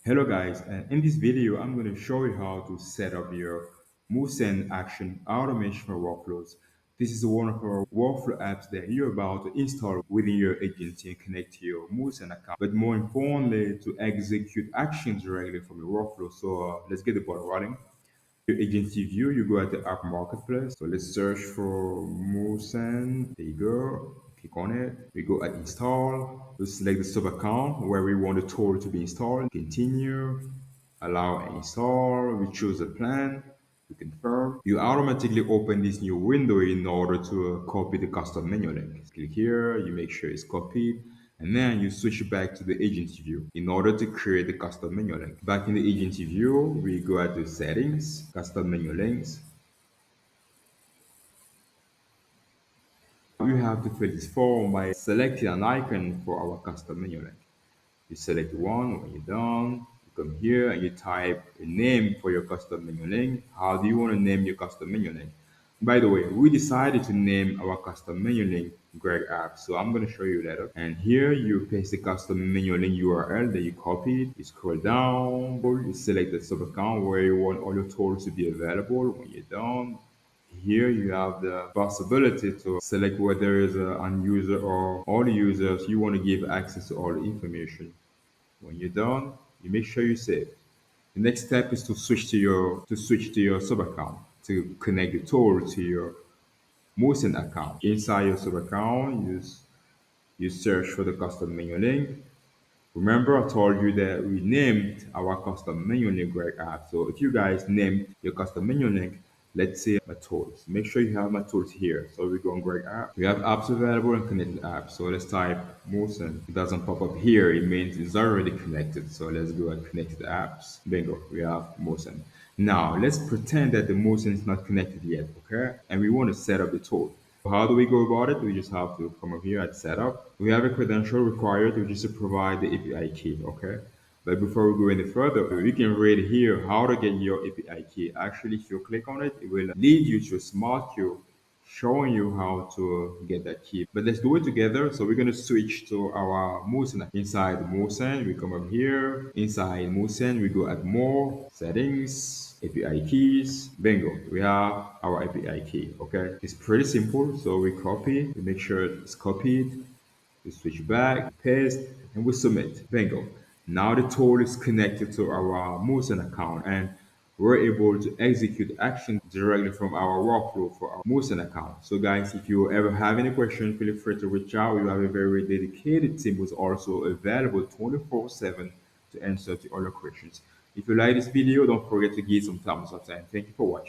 Hello guys, and in this video I'm going to show you how to set up your Moosend Action Automation for workflows. This is one of our workflow apps that you're about to install within your agency and connect to your Moosend account. But more importantly, to execute actions directly from your workflow. So let's get the ball rolling. Your agency view, you go at the app marketplace. So let's search for Moosend. There you go. Click on it. We go at install. We select the sub account where we want the tool to be installed. Continue. Allow and install. We choose a plan. We confirm. You automatically open this new window in order to copy the custom menu link. Click here. You make sure it's copied. And then you switch back to the agency view in order to create the custom menu link. Back in the agency view, we go at the settings, custom menu links. You have to fill this form by selecting an icon for our custom menu link. You select one. When you're done, you come here and you type a name for your custom menu link. How do you want to name your custom menu link? By the way, we decided to name our custom menu link Greg App. So I'm going to show you that. And here you paste the custom menu link URL that you copied. You scroll down, you select the sub account where you want all your tools to be available. When you're done, here you have the possibility to select whether it's an user or all the users you want to give access to all the information. When you're done, you make sure you save. The next step is to switch to your sub account to connect the tool to your Moosend account. Inside your sub account, you search for the custom menu link. Remember, I told you that we named our custom menu link Greg app. So if you guys named your custom menu link, let's say my tools. Make sure you have my tools here. So we go on Greg app. We have apps available and connected apps. So let's type Moosend. It doesn't pop up here. It means it's already connected. So let's go and connected apps. Bingo. We have Moosend. Now let's pretend that the Moosend is not connected yet. Okay. And we want to set up the tool. How do we go about it? We just have to come up here at setup. We have a credential required, which is to provide the API key, okay? But before we go any further, we can read here how to get your API key. Actually, if you click on it, it will lead you to a smart queue showing you how to get that key. But let's do it together. So we're going to switch to our Moosend. Inside Moosend, we come up here. Inside Moosend, we go at more, settings, API keys. Bingo, we have our API key. Okay, it's pretty simple. So we copy, we make sure it's copied. We switch back, paste, and we submit. Bingo. Now the tool is connected to our Moosend account and we're able to execute action directly from our workflow for our Moosend account. So guys, if you ever have any questions, feel free to reach out. We have a very dedicated team who's also available 24/7 to answer to all your questions. If you like this video, don't forget to give some thumbs up and thank you for watching.